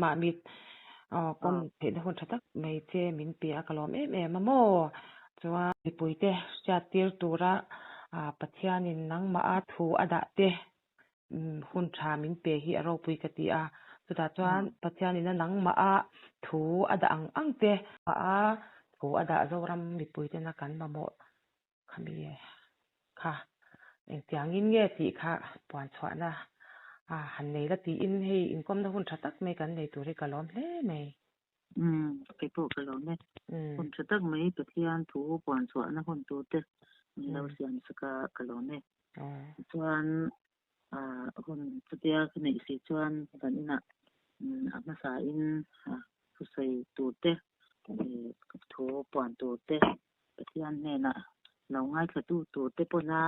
mà mít con thấy nó hôn thật tắc mấy chế mình bia cái lom em mà mò cho bùi tê cha tiêu tu ra pathian in nang ma thu ada te hun tha min pe hi aro pui ka ti a chuta chuan pathian in nang ma thu ada ang te thu ada zoram mi pui te na kan ma mo khami kha eng tiang in nge ti kha puan chwa na han nei la ti in hei in kom na hun tha tak mai kan nei tu ri ka lom hle nei cái bộ cái lom ne hun tha tak mai pathian thu puan chwa na hun tu te lo sian saka cái lom ne chuan hun chutia cái này si chuan kan ina ama sa in thu sei tu te thu puan tu te pathian ne na lo ngai kha tu te pona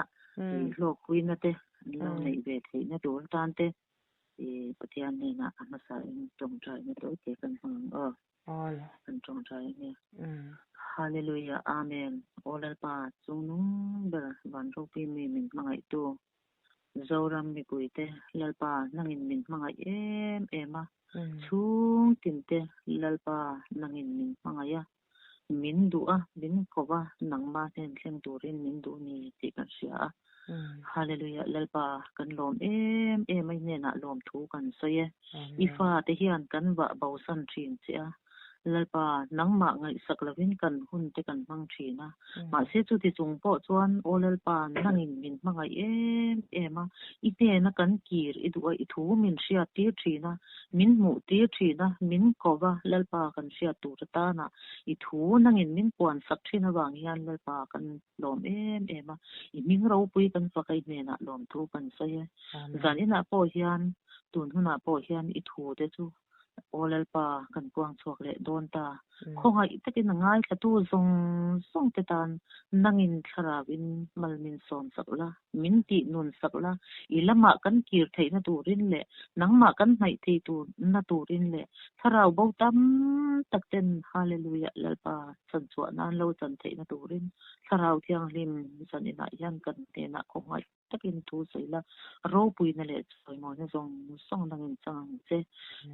lo kuin na te lo nei ve thei na tur tan te pathian ne na ama sa in tong trai na to ke kan hang kan tong trai ne hallelujah amen olal pa chung nung ber van ro pi mi min mangai tu zoram mi kuite lalpa nangin min mangai em chung tin te lalpa nangin min mangaya min du min kowa nangma ten thleng turin min du ni ti kan sia hallelujah lalpa kan lom em ai ne na lom thu kan soye ifa te hian kan wa bausan thin chia lalpa nangma ngai saklavin kan hun te kan mang thina ma se chu ti chung po chuan o lalpa nangin min mangai em ite na kan kir idu I thu min sia ti thina min mu ti thina min kowa lalpa kan sia tu ta na I thu nangin min puan sak thina wang hian lalpa kan lom em I ming ro pui kan fakai ne na lom thu kan soye zan ina po hian tun huna po hian I thu te chu olal pa kan kuang chuak le don ta khonga itakin ngai thatu zong te tan nangin tharawin malmin som sakla min ti nun sakla ilama kan kir theina turin le nangma kan nai thei tu na turin le tharau bo tam takten hallelujah lalpa chan chwa nan lo chan theina turin tharau thiang lim sanina yan kan te na khonga takin tu seila ro pui na le choi mo na zong song nangin chang che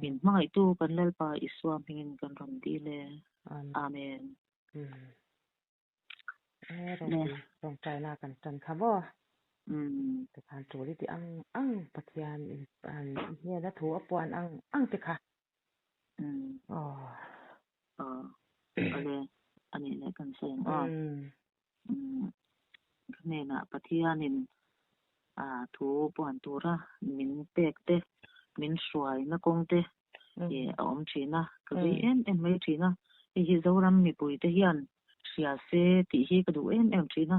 min mai tu kan lalpa iswam hingin kan ram di le amen rong chai na kan chan kha bo te khan tu ri ti ang pathian an hia na thu apuan ang te kha ale ani ne kan seng ne na pathianin thu puan tura min pek te min suai na kong te om thina kali em mai thina hi zoram mi pui te hian sia se ti hi ka du em thina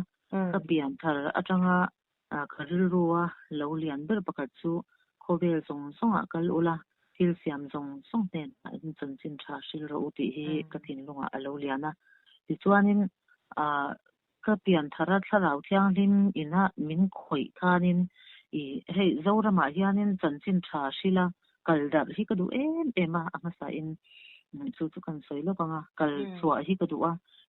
ka bian thar atanga kharil ruwa lo lian ber pakat chu khovel song kal ula thil siam song ten in chan chin tha sil ro ti hi ka thin lunga alo liana ti chuanin ka pian thara tharau thiang lim ina min khoi khanin hei zorama hianin chanchin tha sila kaldar hi ka du em anga sa in chu kan soilo kanga kal chua hi ka du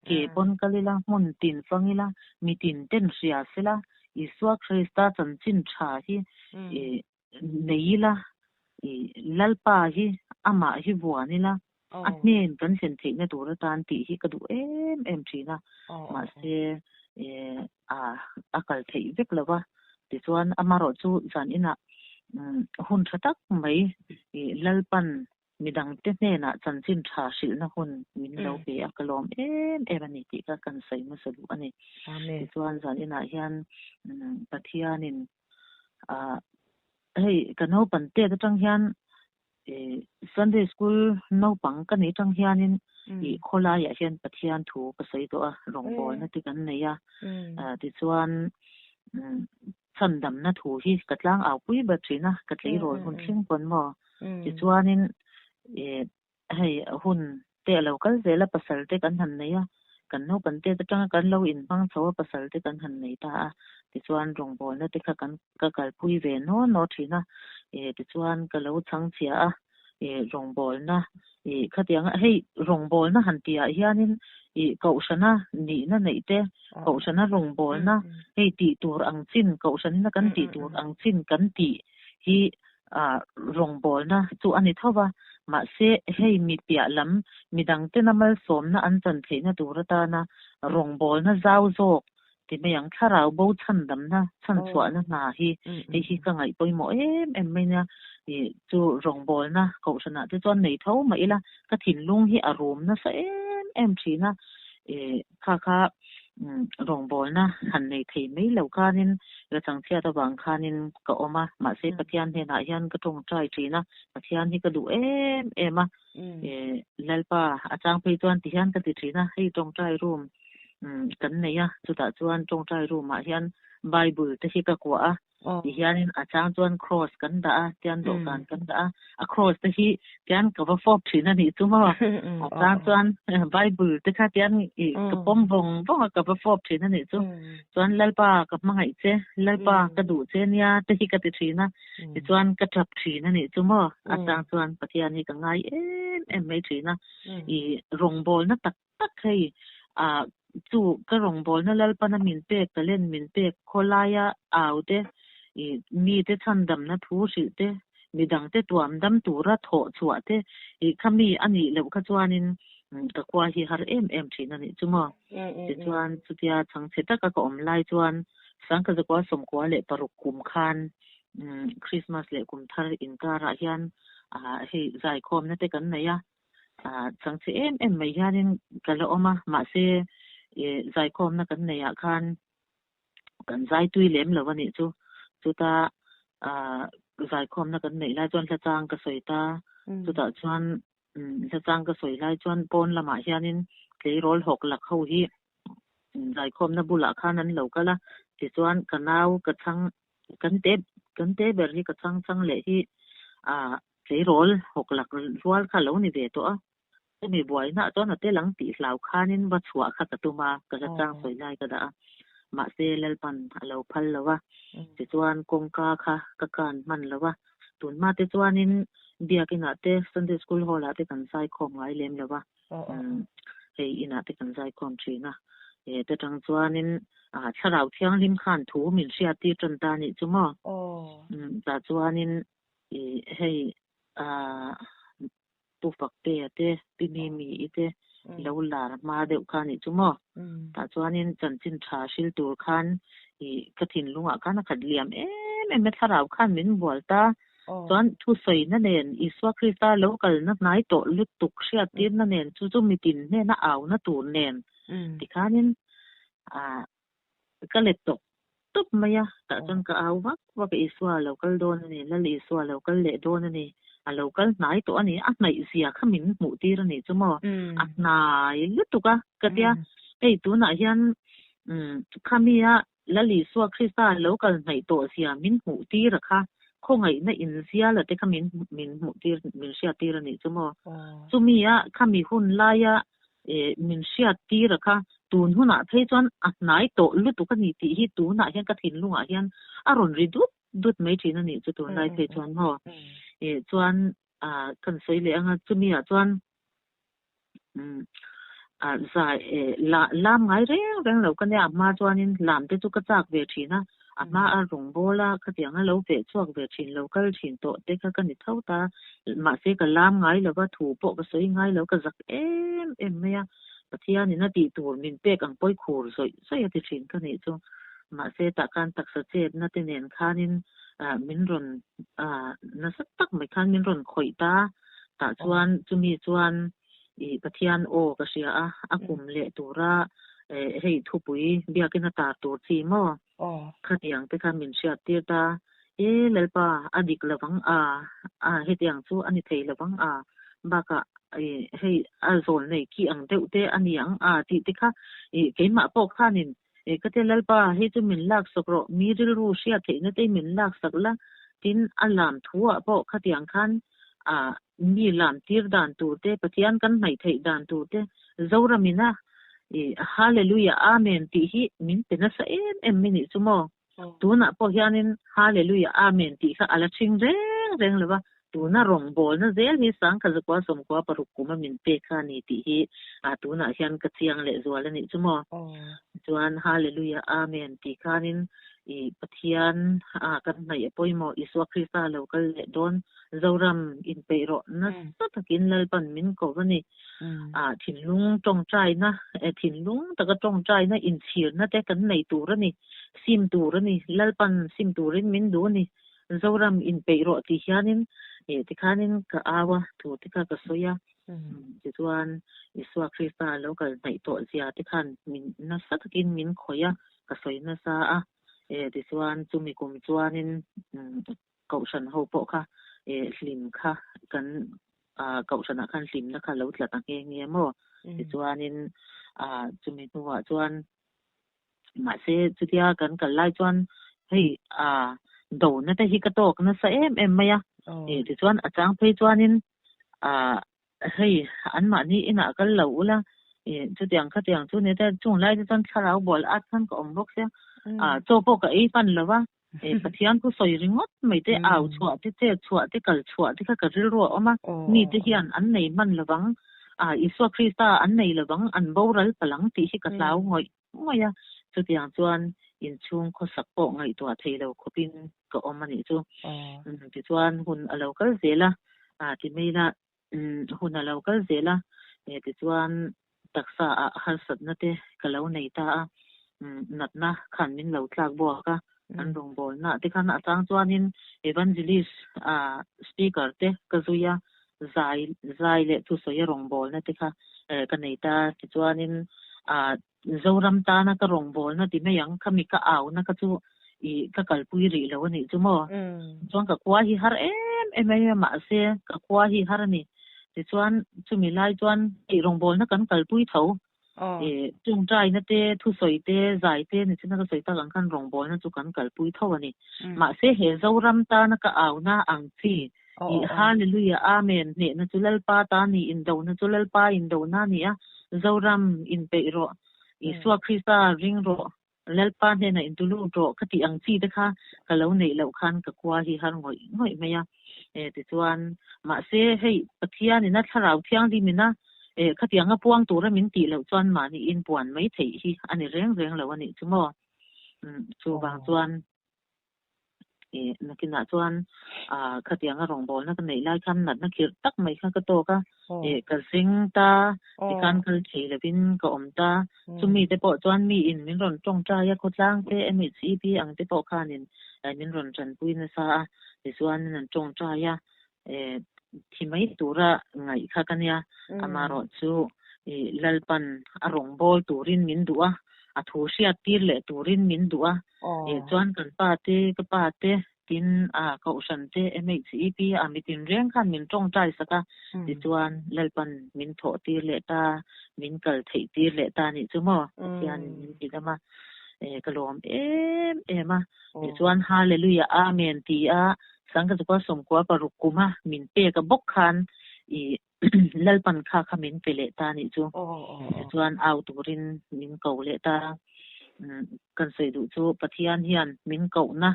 ke pon kalila mun tin fangila mitin ten ria sila iswa krista chanchin tha hi neila lalpa hi ama hi buanila atnen kan sen theina tur tan ti hi ka du em thina ma se akal thei vek lawa ti chuan amaro chu zan ina hun thatak mai lalpan midang te ne na chanchin tha sil na hun min lo pe akalom em ani ti ka kan sai ma salu ani ti chuan zan ina hian pathianin hei kano pante ka tang hian Sunday school no pang ka ni tang hianin khola ya hian pathian thu ka sei to rong bol na ti kan nei ti chuan chandam na thu hi katlang au pui ba thina katlei rol hun thing pon mo ti chuanin hei hun te local zela pasal te kan han nei kan no pan te tang kan lo in bang chawa pasal te kan han nei ta ti chuan rong bol na te kha kan ka kal pui ve no thina ti chuan ka lo chang chia rong bol na khatiang hei rong bol na han tia hianin kausana ni na nei te kausana rong bol na hei ti tur ang chin kausan na kan ti tur ang chin kan ti hi rong bol na chu ani thowa ma se hei mi pia lam midang te namal som na an chan theina turata na rong bol na zau zok ti me yang tharau bo chan dam na chan chwa na na hi hi ka ngai poi mo em mai na chu rong bol na ko sana te chon nei tho mai la ka thin lung hi arum na sa em thina kha rong bol na han nei thei mai lo kanin la chang thia ta bang khanin ka oma ma se pathian he na hian ka tong trai thina pathian hi ka du em lalpa achang pe chuan ti hian ka ti thina hei tong trai room kan nei ya chu ta chuan tong trai room ma hian bible te hi ka kwa ti hianin achang chuan cross kan da tian do kan da a cross te hi tian ka va fop thina ni chu ma achang chuan bible te kha tian ka pom bong ka va fop thina ni chu chuan lalpa ka mangai che lalpa ka du che nia te hi ka ti thina ti chuan ka thap thina ni chu ma achang chuan pathian hi ka ngai em mai thina rong bol na tak tak hei chu ka rong bol na lalpa na min pe ka len min pe kholaya aude mi te chandam na thu ri te midang te tuam dam tura tho chua te khami ani lo kha chuanin ka kwa hi har em thina ni chuma ti chuan chutia chang cheta ka om lai chuan sang ka zakwa som kwa le paruk kum khan Christmas le kum thar in ka ra hian hei zai khom na te kan nei ya chang che em mai hianin kala oma ma se zai khom na kan nei ya khan kan zai tui lem lo ni chu ta zai khom na kan nei lai chuan la chang ka soi ta chu ta chuan la chang ka soi lai chuan pon lama hianin tlei rol hok lak ho hi zai khom na bula khan an lo kala ti chuan kanau ka chang kan te ber hi ka chang le hi tlei rol hok lak rual kha lo ni ve to a mi buai na chuan ate lang ti hlau khanin ba chua kha ka tuma ka chang soi lai ka da ma se lalpan alo phal lawa ti chuan kongka kha ka kan man lawa tun ma te chuanin biakina te Sunday school hall ate kan sai khom ngai lem lawa hei ina te kan sai khom thina te tang chuanin tharau thiang lim khan thu min sia ti tran ta ni chuma ta chuanin hei tu fakte ate pimi mi ite lo lar ma deuh khan ni chuma ta chuanin chanchin tha sil tur khan kathin lunga kana khat liam em tharau khan min bol ta chuan thu soi na nen iswa krista local na nai to lut tuk sia tin na nen chu mitin ne na aw na tur nen ti khanin ka let tup maya ta chuan ka aw wa ka iswa local don ni la li iswa local le don ni a local nai to ani a nai zia khamin mu tir ani chumo a nai lutuka katia ei tu na hian khamia lali suwa krista local nai to zia min mu tir kha khongai na in zia la te khamin min mu tir min sia tir ani chumo chumia khami hun laya min sia tir kha tun huna thei chuan a nai to lutuka ni ti hi tu na hian ka thin lunga hian aron ri dut mai thina ni chu tu nai thei chuan ho chuan kan soi le anga chumi a chuan zai lam ngai reng lo kan ya ma chuanin lam te chu ka chak ve thina ama a rong bola ka tianga lo ve chuak ve thin local thin to te ka kan ni thau ta ma se ka lam ngai lo ba thu po ka soi ngai lo ka zak em me ya pathia ni na ti tur min pek ang poi khur soi ati thin ka ni chu ma se ta kan tak sa che na te nen khanin min ron na sak tak mai khan min ron khoi ta chuan chumi chuan pathian o ka sia a kum le tura hei thupui biakina ta tur chi mo khatiang te khan min sia tir ta lalpa adik lawang hetiang chu ani thei lawang baka hei azol nei ki ang deuh te ani ang ti te kha keima po khanin kate lalpa hei chu min lak sakro miril ru sia theina te min lak sakla tin alam thua po khatiang khan mi lam tir dan tu te pathian kan mai thei dan tu te zoramina hallelujah amen ti hi min pena sa em mini chumo tuna po hianin hallelujah amen ti kha ala thing reng lewa tuna rong bol na zel hi sang ka zakwa som kwa paruk kuma min pe kha ni ti hi tuna hian ka chiang le zwala ni chumo chuan hallelujah amen ti khanin pathian kan nei poimo Iswa Krista local le don zoram in peiro na takin lalpan min ko ni thinlung tong trai na thinlung taka tong trai na in thir na te kan nei tur ni sim tur ni lalpan sim turin min du ni zoram in peiro ti hianin tikhanin ka awa thu tika ka soya chuan Iswa Krista local nei to zia tikhan min na satakin min khoya ka soina sa a ti chuan chumi kum chuanin kausan ho po kha hlim kha kan kausana khan hlim na kha lo tla ta nge mo ti chuanin chumi nuwa chuan ma se chutia kan kal lai chuan hei do na te hi ka tok na sa em maya ti chuan achang phei chuanin hei an ma ni ina kal lo ula chutiang kha tiang chu ne ta chung lai chuan tharau bol at khan ko om bok se cho po ka ei pan lawa pathian ku soi ringot mai te au chua te kal chua te ka ril ro oma ni te hian an nei man lawang Iswa Krista an nei lawang an boral palang ti hi ka tlau ngoya chutiang chuan in chung kho sak po ngai to theilo khopin ka omani chu ti chuan hun alo kal zela ti meila hun alo kal zela ti chuan taksa har sat na te kalau nei ta natna khan min lo tlak bo ka an rong bol na te khan atang chuanin evangelist speaker te kazuya zai le tu soya rong bol na te kha ka nei ta ti chuanin zoram ta na ka rong bol na ti me yang khami ka aw na ka chu ka kalpui ri lo ni chu mo chuan ka kwa hi har em ma se ka kwa hi har ni ti chuan chumi lai chuan ti rong bol na kan kalpui tho chung trai na te thu soi te zai te ni china ka soi ta kan rong bol na chu kan kalpui tho ani ma se he zoram ta na ka aw na ang chi hallelujah amen ne na chulal pa ta ni in do na chulal pa in do na ni zoram in peiro Iswa Krista ring ro lalpa ne na intulu ro khati ang chi te kha kalau nei lo khan ka kwa hi har ngoi maya ti chuan ma se hei pathian ni na tharau thiang di mina khati anga puang tura min ti lo chuan ma ni in puan mai thei hi ani reng lo ani chumo chu bang chuan nakina chuan khati anga rong bol na ka nei lai khan nat na khir tak mai kha ka to ka ka sing ta ti kan kal thei lovin ka om ta chumi te po chuan mi in min ron tong ta ya khotlang te emi cp ang te po khanin min ron ran pui na sa ti chuan nan tong ta ya thi mai tura ngai kha kania amaro chu lalpan arong bol turin min duwa thu sia tir le turin min duwa chuan kan pa te tin kausan te mhcp mitin reng khan min tong tai saka ti chuan lalpan min tho tir le ta min kal thei tir le ta ni chumo hian min ti dama kalom ema ti chuan hallelujah amen ti sangka chupa somkwa parukuma min pe ka bok khan lalpan kha min pele ta ni chu chuan au turin min ko le ta kan sei du chu pathian hian min ko na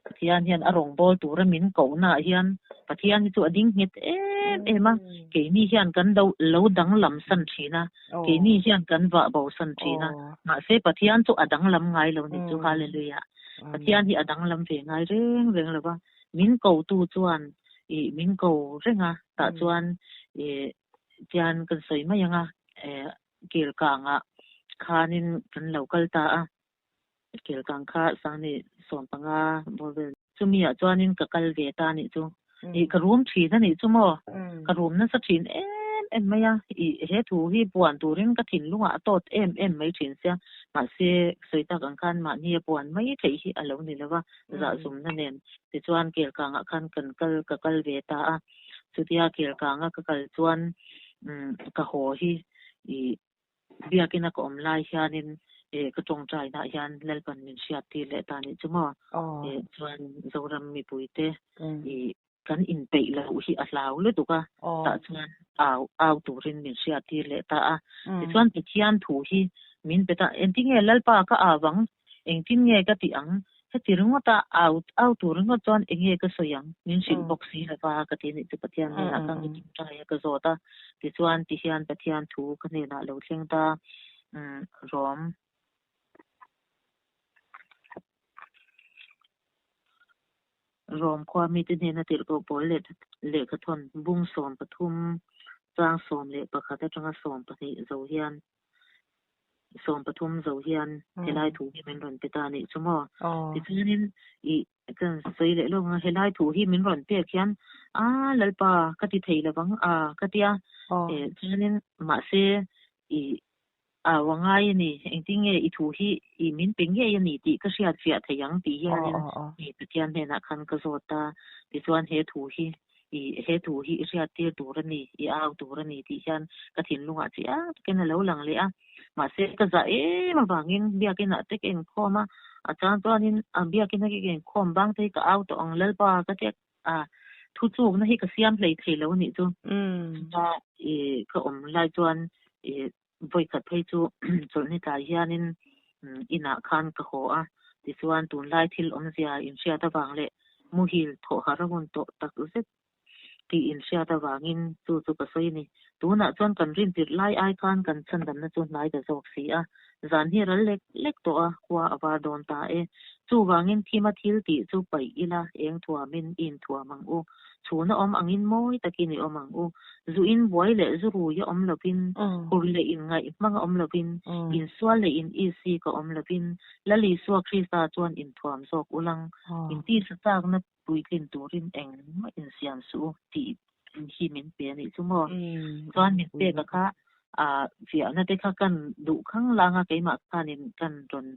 pathian hian arong bol tura min ko na hian pathian chu ading hit ema ke ni hian kan lo dang lam san thina ke ni hian kan wa bo san thina ma se pathian chu adang lam ngai lo ni chu hallelujah pathian hi adang lam ve ngai reng lo ba min ko tu chuan min ko renga ta chuan tian kan sei ma yanga kil ka nga khanin kan local ta kil kang kha sangni som panga bovel chumia chuanin ka kal ve ta ni chu ka room thi na ni chumo ka room na sa thin em maya he thu hi puan turin ka thin lunga tot em mai thin sia ma se soita kang khan ma ni puan mai thei hi alo ni lawa za zum na nen ti chuan kil kang khan kan kal ve ta chutia kil kang ka kal chuan ka ho hi biakina ko omlai hianin ka tong trai na hian lalpan min sia ti le ta ni chumo chuan zoram mi puite kan in pe lo hi a hlau le tuka ta chuan au turin min sia ti le ta chuan ti thian thu hi min peta entinge lalpa ka awang engtin nge ka ti ang hetirunga ta au turunga chuan enge ka soyang min sin boxi la pa ka ti ni tu pathian na kang ti trai ka zota ti chuan ti hian pathian thu ka ne na lo thleng ta rom rom kwa mi tin hena tir ko pol le ka thon bung som pathum chang som le pakhata tanga som pathi zo hian som pathum zo hian helai thu hi min ron petani chumo ti chunin I kan sei le lo nga helai thu hi min ron pe khian a lalpa ka ti thei lawang a ka tia chunin ma se I wangai ni engting I thu hi I min ping ye ni ti ka hriat fia theyang ti hian I petian hena khan ka zota ti chuan he thu hi he thu hi hriat tir tur ani I au tur ani ti hian ka thin lunga chi a ken lo lang le a ma se ka za ma bangin bia ken a tek en khoma a chan chuanin a bia ken ki gen khom bang te ka au to ang lalpa ka tek thu chu na hi ka siam hlei thei lo ni chu ta ka lai chuan voi khat phei chu chol ni ta hianin ina khan ka ho a ti chuan tun lai thil om zia in sia ta wang le mu hil tho harawon to tak zet ti in sia ta wangin chu ka soi ni tuna chuan kan rin tir lai ai kan kan chan dan na chu nai ka zok si a zan hi ral lek to a kwa awar don ta chu wangin thima thil ti chu pai ila eng thua min in thua mang u chuna om angin moi takini om ang u zu in boy le zu ru ya om lopin hur le in ngai manga om lopin in swal le in isi ka om lopin lali swa krista chuan in thuam zok ulang in ti sa tak na puitlin turin eng ma in siam su ti hi min pe ni chumo chuan min pe ka kha fia na te kha kan du khang langa keima khanin kan ron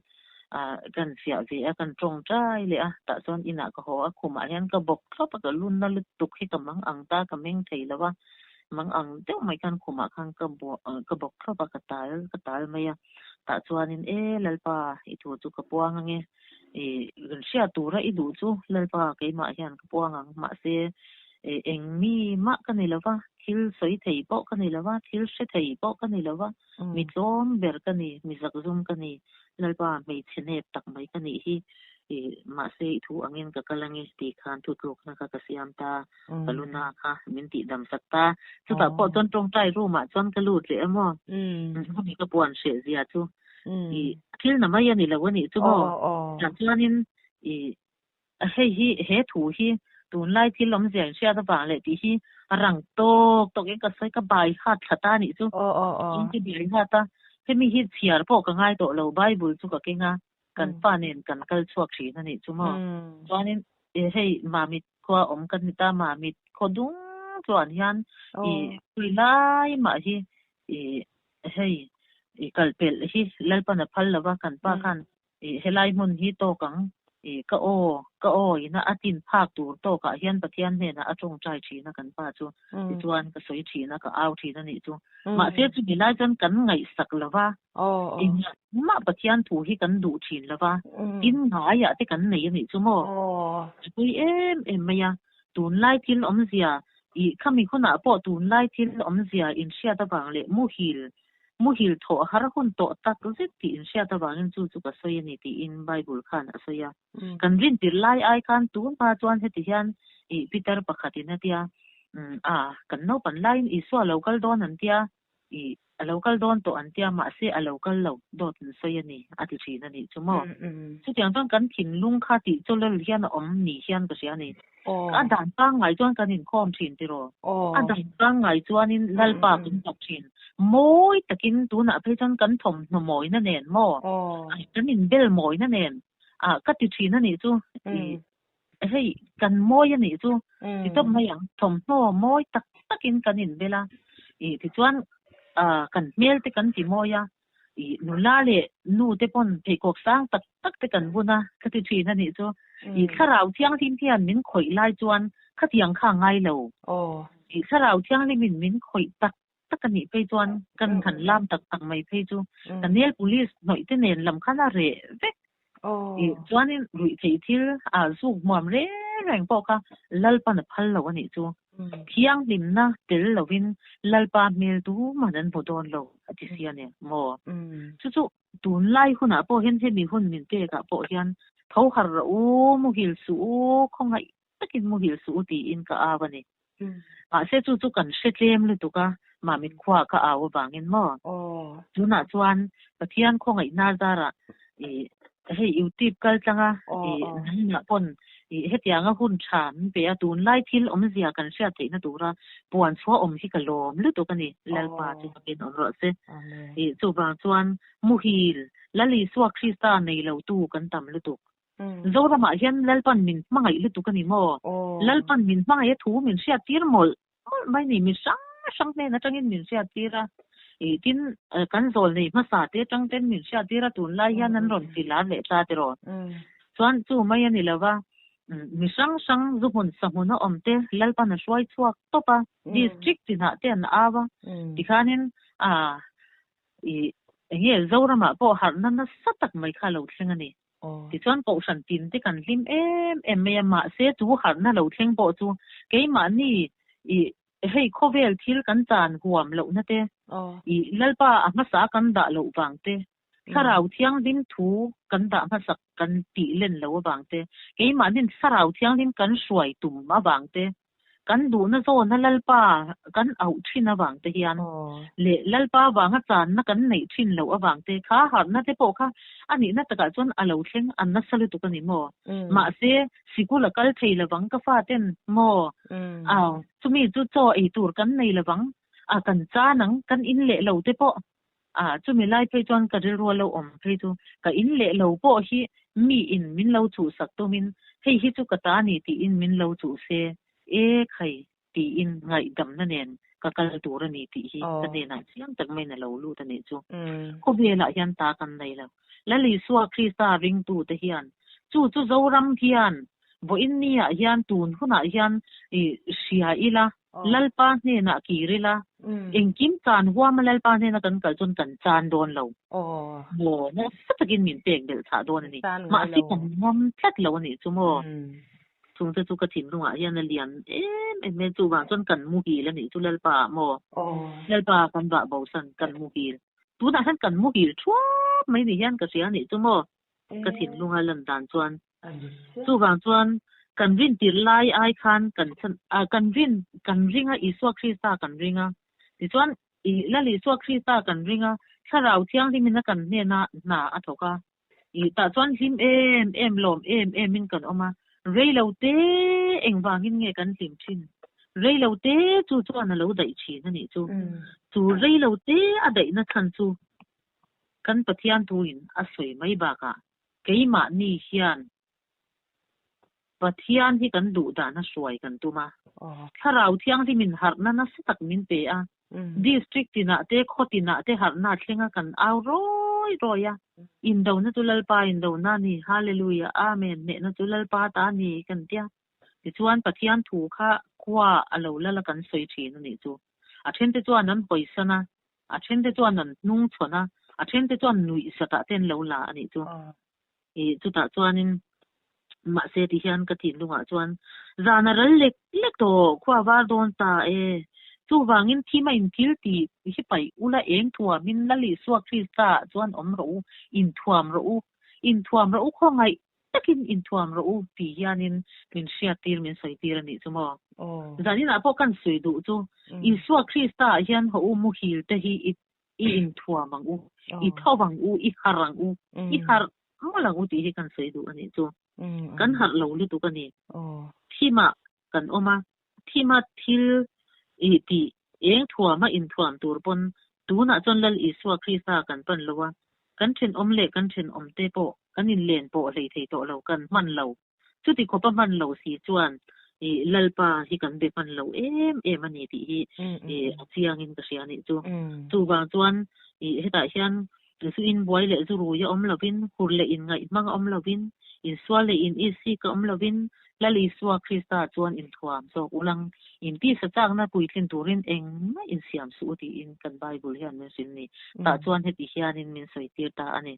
kan fia ve kan trong trai le ta chuan ina ka ho a khuma hian ka bok thop ka lun na lut tuk hi ka mang ang ta ka meng thei lawa mang ang te mai kan khuma khang ka bok thop ka tal maya ta chuanin lalpa I thu chu ka puang nge rin sia tura I du chu lalpa keima hian ka puang ang ma se eng mi ma ka ni lawa thil soi thei po ka ni lawa thil se thei po ka ni lawa mi tlom ber ka ni mi zak zum ka ni lalpa mei chine tak mai ka ni hi ma se thu angin ka kalangi ti khan thu tlok na ka siam ta kaluna kha min ti dam sakta chu ta po ton tong tai ru ma chon ka lut le amo mi ka puan se zia chu thil na mai ani lawani chu mo chuanin he thu hi tun lai thil lom zeng sia ta bang le ti hi rang tok ke ka sai ka bai khat thata ni chu in ti bi ha ta he mi hi chiar po ka ngai to lo bible chu ka kenga kan panen kan kal chuak thi na ni chu mo chuanin hei ma mit kwa om kan ni ta ma mit khodung chuan hian pui lai ma hi hei kalpel hi lalpa na phal lawa kan pa kan helai mun hi to kang ka o ina atin phak tur to ka hian pathian he na atong trai thi na kan pa chu ti chuan ka soi thi na ka au thi na ni chu ma se chu ni lai jan kan ngai sak lawa in ma pathian thu hi kan du thin lawa in nga ya te kan nei ni chu mo pui em maya tun lai thil om zia I khami khona po tun lai thil om zia in sia ta bang le mu hil tho har hun to tak zet ti in sia ta bangin chu ka soi ni ti in bible khan asoya kan rin tir lai ai kan tu pa chuan he ti hian Peter pakhatina tia kan no pan line I so local don an tia local don to an tia ma se local lo dot soi ni ati thina ni chumo chu tiang tang kan thin lung kha ti cholol hian om ni hian ka sia ni dan pa ngai chuan kan in khom thin ti ro dan pa ngai chuan in lalpa kin tak thin moi takin tu na pe chan kan thom no moi na nen mo kan in bel moi na nen ka ti thina ni chu hei kan moi ani chu ti top mai ang thom no moi takin kan in bela ti chuan kan mel te kan ti moya nu la le nu te pon pe kok sang tak te kan buna ka ti thina ni chu kharau thiang tin thian min khoi lai chuan kha tiang kha ngai lo kharau thiang li min khoi tak kan ni pe chuan kan han lam tak mai pe chu kanel police noi te nen lam khana re vek chuanin rui thei thil zu muam re reng po kha lalpa na phal lo ani chu khiang lim na tel lovin lalpa mel tu manan bodon lo ati sia ne mo chu tun lai huna po hen he mi hun min te ka po hian thau har mu hil su khongai takin mu hil su ti in ka awani se chu kan setlem lu tu ka ma min khwa ka aw bangin mo chuna chuan pathian khongai na zara hei youtube kal changa na pon hết yang a hun chan be a tun lai thil om zia kan sia the na tura puan chua om hi kalom lu to kani lalpa chu kin on ro se chu wang chuan mu hil lali suwa krista nei lo tu kan tam lu tu zora ma hian lalpan min mangai lu tu kani mo lalpan min mangai thu min sia tir mol mai ni mi sang ne na tangin min sia tira tin kan zol nei ma sa te tang ten min sia tira tun lai hian an ron ti la le ta te ro chuan chu mai ani lawa mi sang zuhun sahuna omte lalpan a swai chuak topa district tina ten awa tikhanin nge zora ma po har nan na satak mai kha lo thlenga ni ti chuan ko san tin te kan lim em me ma se tu har na lo thleng po chu ke ma ni hei khovel thil kan chan huam lo na te lalpa a ma sa kan da lo wang te sarau thiang din thu kan da ma sak kan ti len lo wang te ke ma din sarau thiang din kan suai tum ma wang te kan du na zo na lalpa kan au thin na wang te hian le lalpa wanga chan na kan nei thin lo awang te kha har na te po kha ani na taka chon alo thleng an na salu tu kan ni mo ma se sikula kal thei la wang ka fa ten mo chumi chu cho ei tur kan nei la wang kan cha nang kan in le lo te po chumi lai pe chon ka ri ro lo om pe chu ka in le lo po hi mi in min lo chu sak to min hei hi chu ka ta ni ti in min lo chu se khai ti in ngai dam na nen ka kal tur ni ti hi ka ne na chiang tak mai na lo lu ta ni chu ko be la yan ta kan nei la la li suwa krista ring tu te hian chu zo ram hian bo in ni a hian tun huna hian sia ila lalpa ne na ki rila engkim kan huwa ma lalpa ne na kan kal chon kan chan don lo mo na satakin min pek bel tha don ni ma si kan ngom thak lo ni chu mo chung chu ka thim lunga hian a lian em me chu wang chon kan mu hi la ni chu lalpa mo lalpa kan ba bo san kan mu hi tu na han kan mu hi thua mai ni hian ka sia ni chu mo ka thim lunga lan dan chuan chu wang chuan kan vin tir lai ai khan kan chan kan ringa iswa krista kan ringa ti chuan la li iswa krista kan ringa sarau thiang di min kan ne na a thoka ta chuan him em lom em min kan oma reilo te engwangin nge kan lim thin reilo te chu chuan a lo dai chi na ni chu reilo te a dai na khan chu kan pathian tu in a soi mai ba ka keima ni hian pathian hi kan du da na suai kan tuma tharau thiang di min har na satak min pe a district tina te khotina te har na thlenga kan au roya in do na tulal pa in do na ni hallelujah amen ne na tulal pa ta ni kan tia ti chuan pathian thu kha kwa alo la kan soi thi na ni chu a then te chuan an poisana a then te chuan an nung chona a then te chuan nui sata ten lo la ani chu chu ta chuanin ma se ti hian ka tin lunga chuan zana ral lek to khwa war don ta chu wangin thima in thil ti hi pai ula eng thua min lali suwa krista chuan om ro in thuam ro khongai takin in thuam ro pi hianin min sia tir min soi tir ani chumo zanin apo kan sui du chu in suwa krista hian ho mu hil te hi in thuam ang i thawang i harang i har molang ti hi kan soi du ani chu kan har lo lu tu kan ni thima kan oma thima thil ti eng thuama in thuam tur pon tuna chon lal iswa krista kan pan lowa kan thin om le kan thin om te po kan in len po lei thei to lo kan man lo chu ti khopa man lo si chuan lalpa hi kan be pan lo em ani ti hi chiang in ka sia ni chu wang chuan heta hian su in boy le zu ru ya om lovin hur le in ngai mang om lovin in swal le in isi ka om lovin lali suwa krista chuan in thuam so ulang in ti sa chang na puithin turin eng na in siam su ti in kan bible hian men sin ni ta chuan heti hian in min soi tir ta ani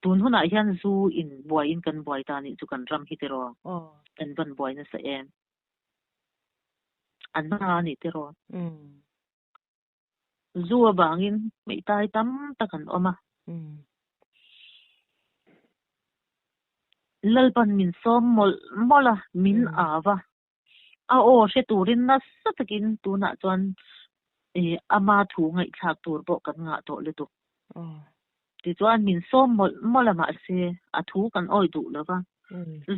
tun huna hian zu in boy in kan boy ta ni chu kan ram hi tero kan ban boy na sa em an na ni tero zu bangin mai tai tam ta kan oma lalpan min som mola min ava she turin na satakin tuna chuan ama thu ngai thak tur bo kan nga to le tu ti chuan min som mola ma se a thu kan oi du lova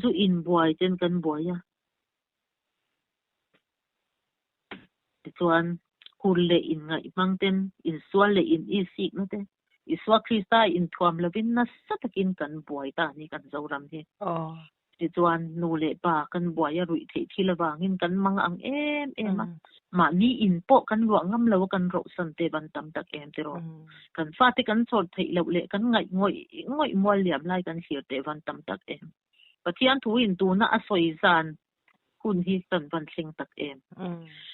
zu in buai chen kan buai ya ti chuan kun le in ngai mang ten in sual le in isik na te iswa krista in thuam lovin na satakin kan buai ta ni kan zoram hi ti chuan nu le pa kan buai ya rui the thi lawangin kan mang ang em ma ni in po kan luang ngam lo kan ro san te ban tam tak em te ro kan fa te kan chot thei lo le kan ngai ngoi mol liam lai kan hir te ban tam tak em pathian thu in tu na asoi zan kun hi san ban sing tak em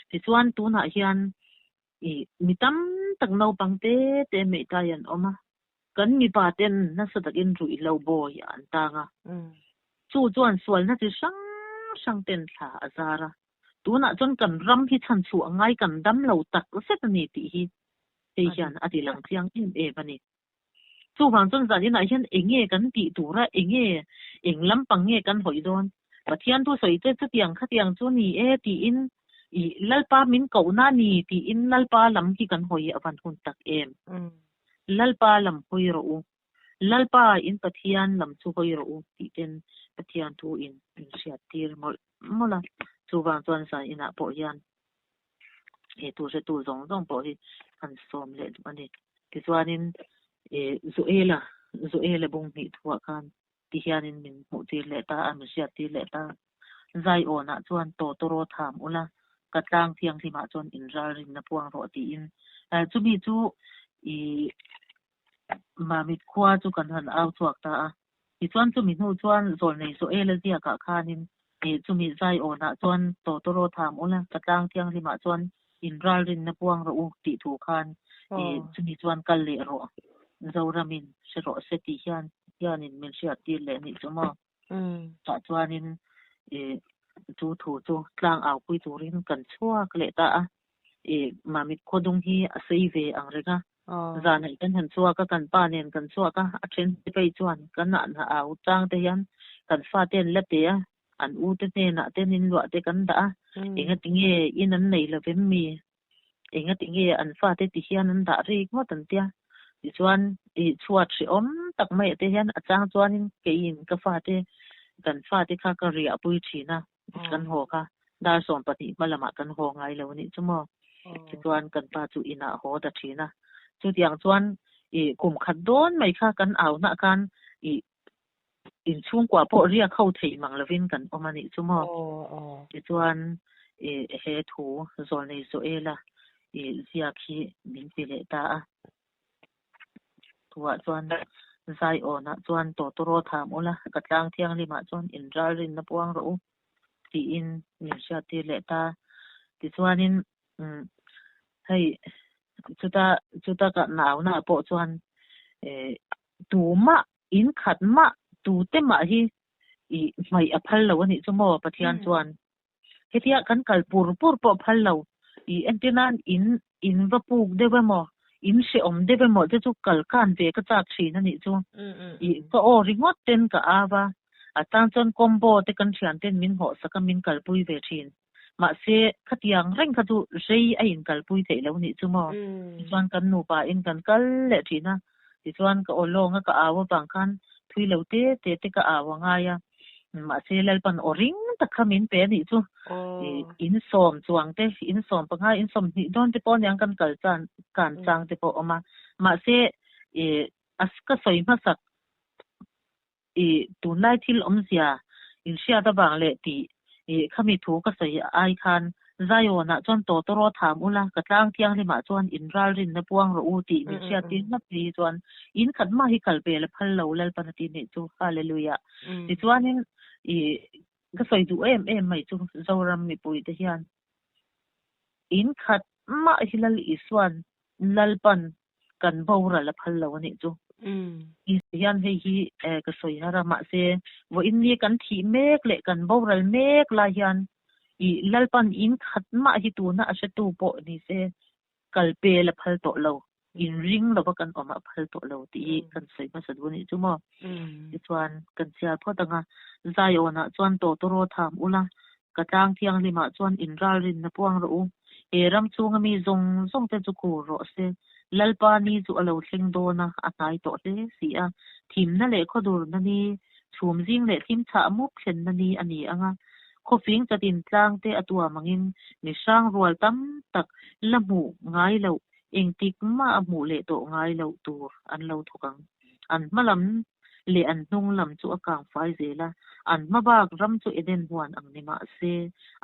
ti chuan tu na hian mi tam tak no pangte te me ta yan oma kan mi pa ten na sa takin rui lo boy an ta nga chu chuan sual na ti sang ten tha azara tu na chon kan ram hi chan chu angai kan dam lo tak set ni ti hi te hian ati lang chiang em ani chu wang chon zani na hian enge kan ti tura englam pange kan hoi don pathian tu soi te tiang khatiang chu ni ti in lalpa min ko na ni ti in lalpa lam ki kan hoi awan hun tak em lalpa lam hoi ro lalpa in pathian lam chu hoi ro ti ten pathian tu in sia tir mola chu wang chuan sa ina po hian tu se tu zong po hi kan som le ani ti chuanin zuela bung ni thua kan ti hianin min mu tir le ta am sia tir le ta zai ona chuan to ro tham ula katlang thiang thi ma chuan in ral rin na puang ro ti in chu mi chu ma mit khwa chu kan han au chuak ta ti chuan chu mi nu chuan zol nei zuela zia ka khanin chu mi zai ona chuan to ro tham ula katlang thiang thi ma chuan in ral rin na puang ro ti thu khan chu mi chuan kal le ro zoramin sero seti hianin min sia tir le ni chuma ta chuanin chu thu chu tlang au pui turin kan chuak le ta mamit khodung hi a sei ve ang rega zanai kan han chuaka kan pa nen kan chuaka a then pe chuan kan na na au tang te hian kan fa ten la te an u te ne na te nin lo te kan da enga tinge in an nei la vem mi enga tinge an fa te ti hian an da ri ngo tan tia ti chuan chuat si om tak mai te hian achang chuanin ke in ka fa te kan fa te kha ka ria pui thina kan ho ka dar som pati malama kan ho ngai lo ni chumo ti chuan kan pa chu ina ho da thina chu tiang chuan kum khat don mai kha kan au na kan in chung kwa po ria khau thei mang lovin kan omani chumo ti chuan he thu zol nei so ela zia khi min pi le ta wa chuan zai ona chuan to ro tham ola katlang thiang lima chuan in ral rin na puang ro ti in min sia ti le ta ti chuanin hei chuta ka naw na po chuan tu ma in khat ma tu te ma hi mai a phal lo ani chumo pathian chuan hetia kan kal pur po phal lo antinan in va puk de ba mo in se om de be mo te chu kal kan ve ka chak thina ni chu ko o ringot ten ka awa atang chon combo te kan thian ten min ho saka min kal pui ve thin ma se khatiang reng kha chu sei a in kal pui thei lo ni chu mo chuan kan nu pa in kan kal le thina ti chuan ka o longa ka awa bang khan thui lo te ka awa nga ya ma se lal pan o ring tak khamin pe ni chu in som chuang te in som panga in som ni don te pon yang kan kal chan kan chang te po oma ma se as ka soi ma sak tu lai thil om sia in sia da bang le ti khami thu ka sai ai khan zayo na chon to ro tham ula ka tlang tiang le ma chon in ral rin na puang ro u ti mi sia tin na pi chon in khat ma hi kal pe le phal lo lal pan ti ni chu hallelujah ti chuanin ka soi du em mai chu zoram mi pui te hian in khat ma hilal iswan lalpan kan bora la phal lo ni chu hian hi ka soi hara ma se wo in ni kan thi mek le kan boral mek la hian lalpan in khat ma hi tu na ase tu po ni se kalpe la phal to lo in ring lo kan oma phal to lo ti kan soi ma sadu ni chu mo ti chuan kan sia pho tanga zaiona chuan to ro tham ula ka tang thiang lima chuan in ral rin na puang ro ram chunga mi zong te chu ku ro se lalpa ni chu alo thleng do na atai to le sia thim na le khodur na ni chum jing le thim cha mup thlen na ni ani anga khofing chatin tlang te atua mangin ni sang rual tam tak lamu ngai lo eng tik ma mu le to ngai lo tur an lo thokang an malam le an nung lam chu akang fai zela an mabak ram chu eden huan ang ni ma se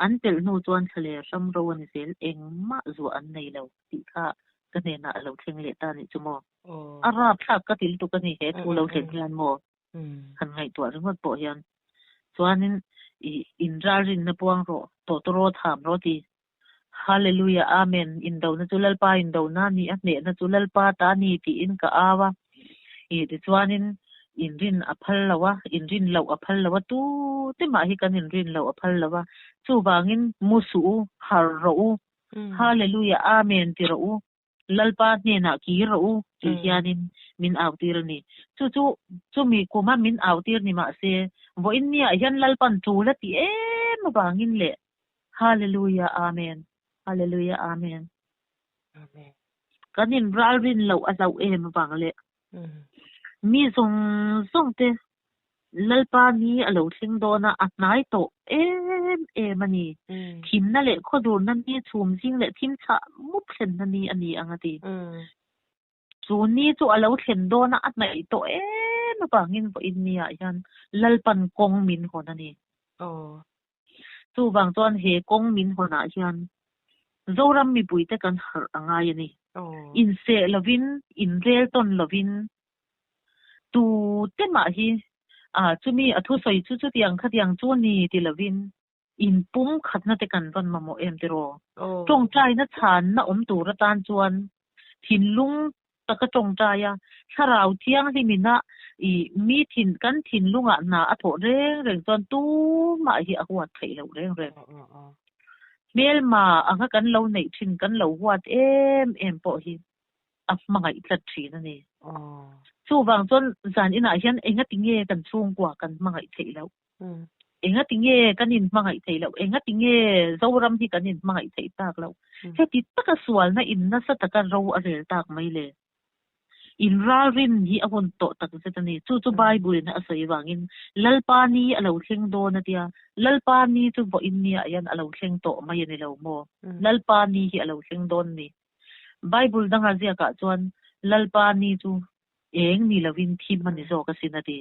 an tel nu chuan thale ram ro an zel eng ma zu an nei lo ti kha ka ne na lo theng le ta ni chumo arap thak ka til tu ka ni he thu lo thlen hian mo han ngai to ringot po hian chuanin in rarin na puang ro to ro tham ro ti hallelujah amen in do na chulal pa in do na ni a ne na chulal pa ta ni ti in ka awa ti chuanin in rin aphal lawa in rin lo aphal lawa tu te ma hi kan in rin lo aphal lawa chu wangin musu har ro hallelujah amen ti ro lalpa ne na ki ro ti hianin min autir ni chu mi kuma min autir ni ma se vo in nia hian lalpan tu la ti em bangin le hallelujah amen hallelujah amen amen kanin ralrin lo azau em bang le mi zong te lalpa ni alo thing do na atnai to em ani thim na le khodur na ni chum jing le thim cha mup thlen na ni ani angati chu ni chu alo thlen do na atnai to em bangin vo in nia yan lalpan kong min hona ni chu wang chuan he kong min hona hian zoram mi puite kan har anga yani in se lovin in rel ton lovin tu te ma hi chumi athu soi chu tiang kha tiang chu ni ti lovin in pum khatna te kan ron mamo em te ro tong chai na chan na tu ra tan chuan thin lung taka tong chai ya sarau thiang hi mina mi thin lunga na atho reng chuan tu ma hi a huat thei lo reng mel ma anga kan lo nei thin kan lo huat em po hi a mangai tlat thi na ni chu wang chon zan ina hian enga tinge kan chung kwa kan mangai thei lo enga tinge kanin mangai thei lo enga tinge zoram hi kanin mangai thei tak lo he ti taka sual na in na sa taka ro a rel tak mai le in rin hi awon to tak setani chu bible na asai wangin lalpa ni alo thleng do na tia lalpa ni chu bo in nia yan alo thleng to mai ni lo mo lalpa ni hi alo thleng don ni bible danga zia ka chuan lalpa ni chu eng ni lovin thim ani zo ka sinati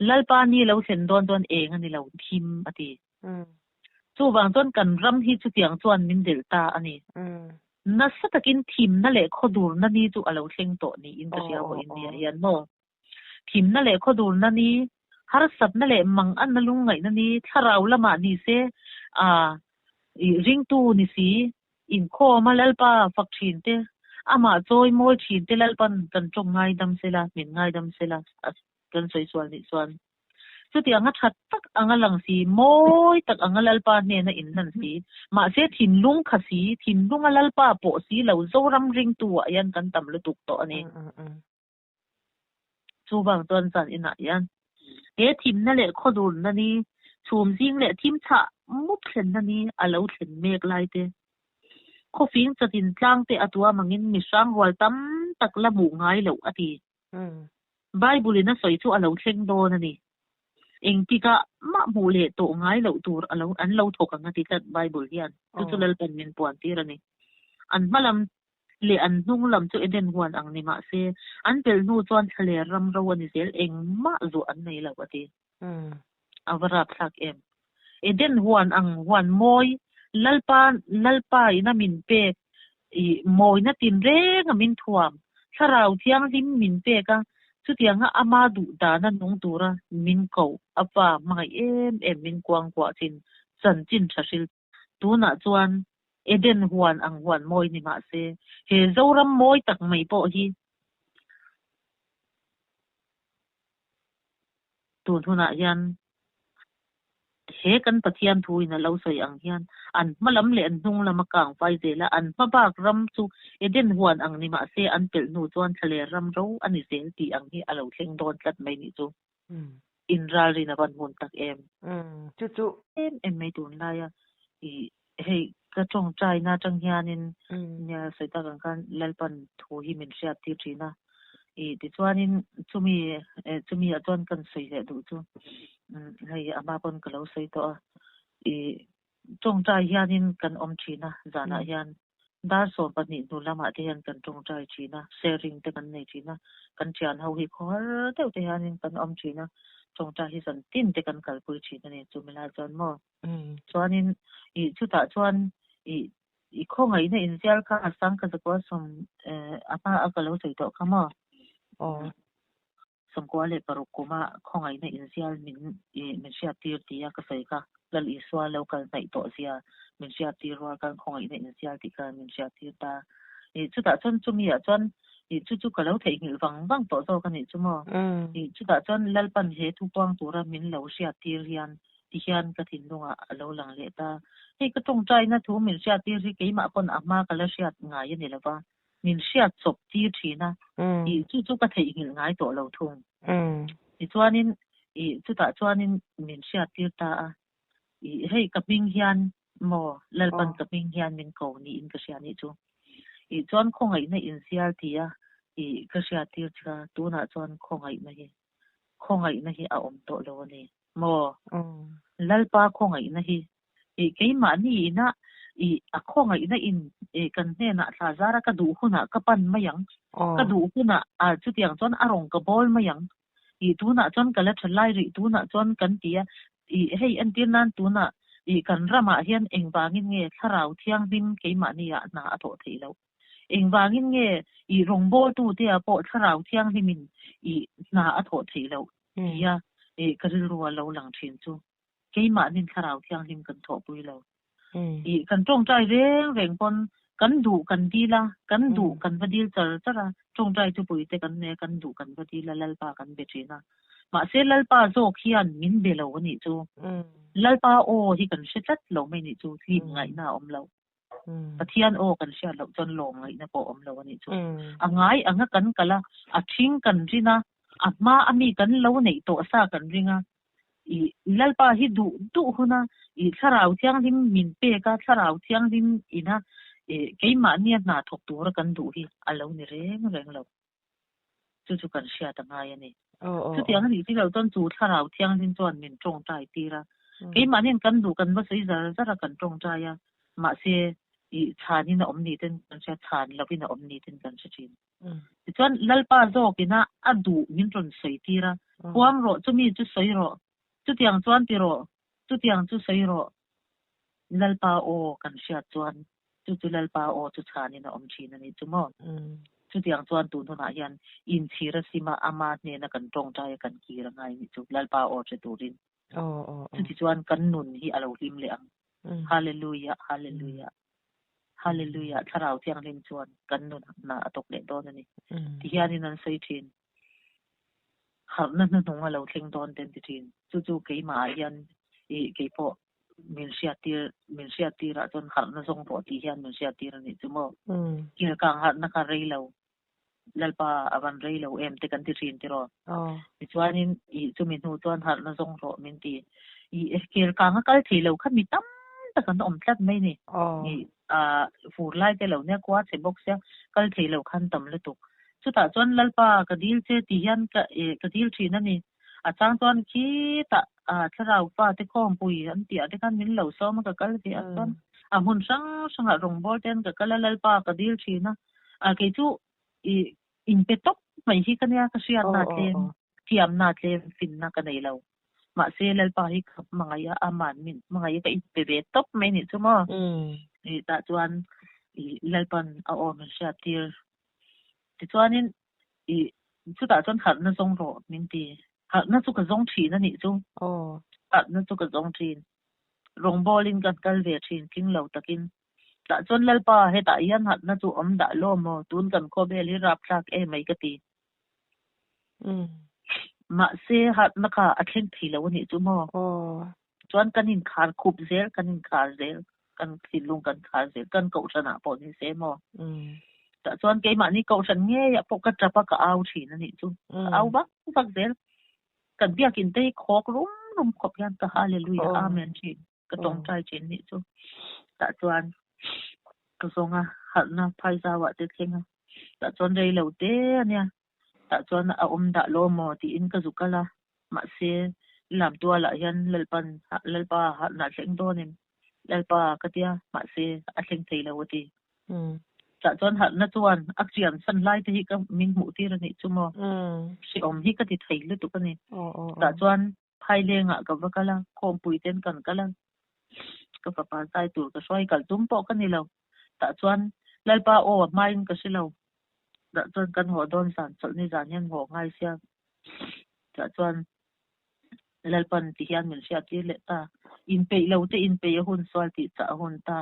lalpa ni lo sen don eng ani lo thim ati chu wang chon kan ram hi chu tiang chuan min delta ani nasa takin thim na le khodur na ni chu alo thleng to ni in ka sia ho in nia yan mo thim na le khodur na ni har sat na le mang an na lung ngai na ni tharau lama ni se ring tu ni si in kho ma lalpa fak thin te ama choi moi thin te lalpan kan tong ngai dam sela min ngai dam sela kan soi swal ni swan chu ti anga that tak anga lang si moi tak anga lalpa ne na in nan si ma se thin lung khasi thin lung lalpa po si lo zoram ring tu yan kan tam lu tuk to ani chu bang ton san ina yan he thim na le khodur na ni chum jing le thim cha mup thlen na ni alo thlen mek lai te khofing chatin tlang te atua mangin mi sang wal tam tak la mu ngai lo ati bible na soi chu alo thleng do na ni eng tika ma mu le to ngai lo tur alo an lo thok anga ti tat bible hian chu lal pen min puan ti rani an malam le an nung lam chu eden huan ang ni ma se an pel nu chuan thale ram ro ani zel eng ma zu an nei lo ati awara thak em eden huan ang huan moi lalpa ina min pe moi na tin reng amin thuam sarau thiang lim min pe ka chu tianga ama du da na nung tura min ko apa mai em min kwang kwa chin chan chin thasil tu na chuan eden huan ang huan moi ni ma se he zoram moi tak mai po hi tu thuna yan he kan pathian thui na lo soi ang hian an malam le an hnung lama kang vai zela an mabak ram chu eden huan ang ni ma se an pel nu chuan thale ram ro ani zel ti ang hi alo thleng don tlat mai ni chu in ral ri na ban mun tak em chu em mai tun la ya hei ka tong chai na tang hianin nya sai ta kan lalpan thu hi min sha ti thina ti chuanin chumi a chuan kan sei le du chu hei ama pon ka lo sei to tong trai hianin kan om thina zana hian dar so pani nu lama te hian kan tong trai thina sharing te kan nei thina kan chian ho hi khor teu te hianin kan om thina tong trai hi san tin te kan kal pui thina ni chumila chuan mo chuanin chuta chuan khongai na inzial ka asang ka zakwa som apa akalo sei to kama som kwa le parukuma khongai na inzial min sia tir tia ka sei ka lal iswa local nai to sia min sia tir wa kan khongai na inzial ti ka min sia tir ta chuta chuan chumi a chuan chu ka lo thei ngil wang to zo ka ni chumo chuta chuan lalpan he thu pang tura min lo sia tir hian ti hian ka thin lunga alo lang le ta hei ka tong trai na thu min sia tir hi keima kon ama ka la sia ngai ni lawa min sia chop tir thina chu ka thei ngil ngai to lo thung chuanin chuta chuanin min sia tir ta hei ka ping hian mo lalpan ka ping hian min ko ni in ka sia ni chu chuan khongai na in sial tia ka sia tir cha tu na chuan khongai na hi a om to lo ni mo lalpa khongai na hi keima ni na a khongai na in kan ne na tha zara ka du huna ka pan mayang ka du huna a chu tiang chuan arong ka bol mayang tu na chuan kala thlai ri tu na chuan kan tia hei an tir nan tu na kan rama hian engwangin nge tharau thiang bin keima ni a na a tho thei lo engwangin nge rong bol tu te a po tharau thiang hi min na a tho thei lo ya karil ruwa lo lang thin chu keima nin tharau thiang him kan tho pui lo kan tong trai reng pon kan du kan dila kan du kan vadil chara tong trai tu pui te kan ne kan du kan vadila lalpa kan betrina ma se lalpa zo khian min be lo ni chu lalpa o hi kan hretlat lo mai ni chu hlim ngai na om lo pathian o kan sia lo chon lo ngai na po om lo ni chu angai anga kan kala a thing kan rina ama ami kan lo nei to sa kan ringa lalpa hi du huna tharau thiang lim min pe ka tharau thiang lim ina keima nia na thok tur kan du hi alo ni reng lo chu kan sia ta ngai ani chu tiang ni ti lo ton chu tharau thiang lim chuan min tong tai tira keima nin kan du kan ba sei zara kan tong tai ya ma se chani na omni ten kan sia chan lovina omni ten kan sia chin chuan lalpa zo kina adu min ron sei tira puang ro chumi chu sei ro chu tiang chuan ti ro chu tiang chu sei ro lalpa o kan sia chuan chu lalpa o chu chani na om chin ani chu mo chu tiang chuan tu na hian in thira sima ama ne na kan tong tai kan ki ra ngai ni chu lalpa o che turin chu ti chuan kan nun hi alo him le ang hallelujah hallelujah hallelujah tharau thiang lim chuan kan nun na atok le don ani ti hianin an sei thin har na nong alo thleng don ten ti thin chu keima hian ke po min sia tir a chon har na zong po ti hian min sia tir ani chu mo kir kang har na ka rei lo lalpa awan rei lo em te kan ti thin ti ro ti chuanin chu min hu chuan har na zong ro min ti kir kang kal thei lo kha mi tam ta kan om tlat mai ni fur lai te lo ne kwa che box ya kal thei lo khan tam le tu chu ta chuan lalpa ka dil che ti hian ka dil thin ani a chang chuan khi ta tharau pa te khom pui an ti a te kan min lo so ma ka kal ti a chuan a hun sang a rong bol ten ka kal lalpa ka dil thina a ke chu in pe top mai hi kan ya ka sia na tlem tiam na tlem fin na ka nei lo ma se lalpa hi khap mangaya aman min mangaya ka in pe be top mai ni chu mo ta chuan lalpan a om sia tir ti chuanin chu ta chuan khat na zong ro min ti khat na chu ka zong thi na ni chu khat na chu ka zong thin rong bolin kan kal ve thin king lo takin ta chuan lalpa he ta yan hat na chu om da lo mo tun kan kho be li rap thak e mai ka ti ma se hat na ka athleng thi lo ni chu mo chuan kanin khar khup zel kanin khar zel kan thilung kan khar zel kan ko chana po ni se mo ta chuan ke ma ni ko chan nge ya po ka trapa ka au thi na ni chu au ba bak zel kan biak in te khok rum khop yan ka hallelujah amen chi ka tong trai chen ni chu ta chuan ka songa hat na phai za wa te thenga ta chuan rei lo te ania ta chuan da lo mo ti in ka zukala ma se lam tua la hian lalpa na thleng donin lalpa katia ma se a thleng thei lo ti ta chuan na chuan aksian san lai te hi ka min mu ti ra ni chumo si hi ka ti thei lu tu ka ni ta chuan phai lenga ka vakala khom pui ten kan kala ka papa sai tur ka soi kal tum po ka ni lo ta chuan lalpa main ka si lo ta chuan kan ho don san chol ni zan hian ho ngai sia ta chuan lalpan ti hian min sia ti le ta in pe lo te in pe hun swal ti cha hun ta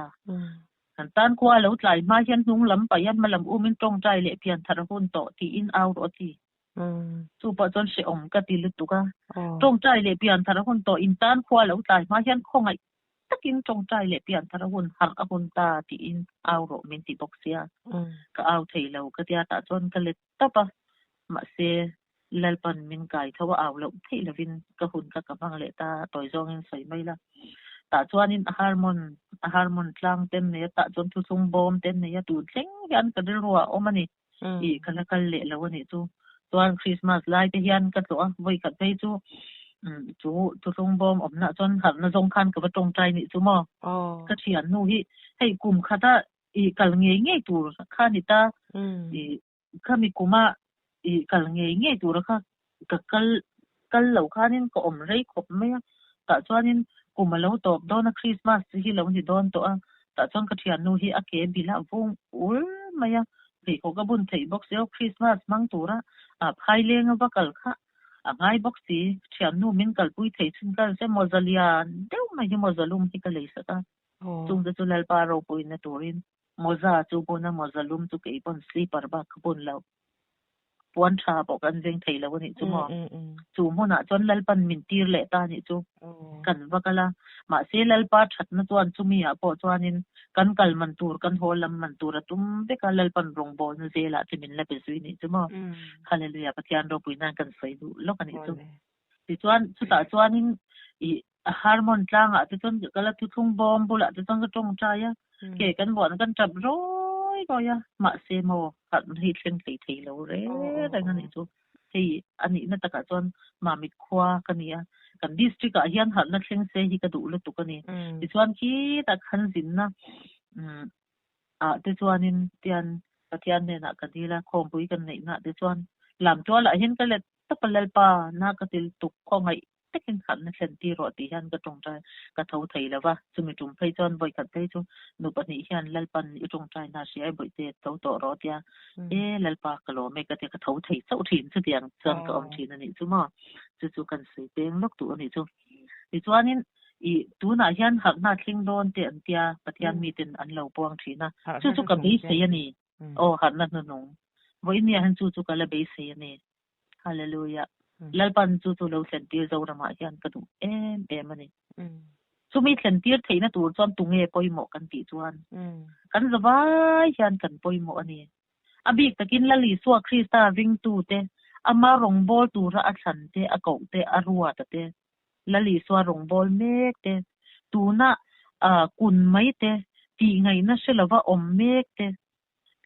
kan tan kwa lo tlai ma hian hnung lam pa yan malam min tong trai le pian thar hun to ti in out o ti chu pa chon se ka ti lu tu ka tong trai le pian thar hun to in tan kwa lo tlai ma hian khongai takin tong trai le pian thar hun har a hun ta ti in out ro min ti boxia ka out thei lo ka tia ta chon ka le tapa ma se lalpan min kai thawa aw lo thei lovin ka hun ka kamang le ta toy zong in soi mai la ta chuan in harmon tlang ten ne ta chon thu sung bom ten ne ya tu thleng yan ka dir ruwa omani I kala kal le lo ni chu chuan Christmas lai te hian ka to voi ka pe chu chu thu sung bom omna chon har na zong khan ka ba tong trai ni chu mo ka thian nu hi hei kum khata kal nge tur kha ni ta khami kuma kal nge tur kha ka kal lo khanin ko om rei khop me ta chuanin kuma lo top don a Christmas hi lo ni don to a ta chon ka thian nu hi a ke bila vung ul maya ri ko ka bun thei box yo Christmas mang tura a phai leng va kal kha a ngai box ti thian nu min kal pui thei chin kal se mozalian deu ma hi mozalum hi ka le sa ta chung da chu lal pa ro pui na turin moza chu bona mozalum chu ke pon sleeper ba khun lo puan tha bo kan jeng thei lo ni chu mo chu mo na chon lalpan min tir le ta ni chu kan vakala ma se lalpa that na chuan chu mi a po chuanin kan kal man tur kan holam man tur atum be ka lalpan rong bol na zela che min la pe sui ni chu mo hallelujah pathian ro puina kan sei du lo kan ni chu ti chuan chu ta chuanin harmon tlang a te chon kala tu thung bom bula te chon ka tong cha ya ke kan bon kan tap ya ma se mo kan hi thleng thei lo re nga ni chu hei ani na taka chon ma mit khwa kania kan district a hian hal na thleng se hi ka du lu tu kani ti chuan ki ta khan jin na te chuanin tian pathian ne na kadila khom pui kan nei na te chuan lam twala hin ka le tapalal pa na ka til tuk khongai takin khan na thlen ti ro ti hian ka tong trai ka tho thei lawa chumi tum phei chon boi khat phei chu nu pani hian lalpan I tong trai na si ai boi te to to ro tia lalpa kalo me ka te ka tho thei chau thin chu tiang chon ka om thin ani chu ma chu kan sei peng lok tu ani chu ti chuanin tu na hian hak na thling don te an tia pathian mi tin an lo puang thina chu ka be sei ani han na nu voi mi han chu ka la be sei ani hallelujah lalpan chu lo sentir zo rama hian ka du em ani sumi sentir theina tur chon tunge poimo kan ti chuan kan zawai hian kan poimo ani abik takin lali suwa Krista ring tu te ama rong bol tura a than te a ko te a ruwa te lali suwa rong bol mek te tuna kun mai te ti ngai na selawa om mek te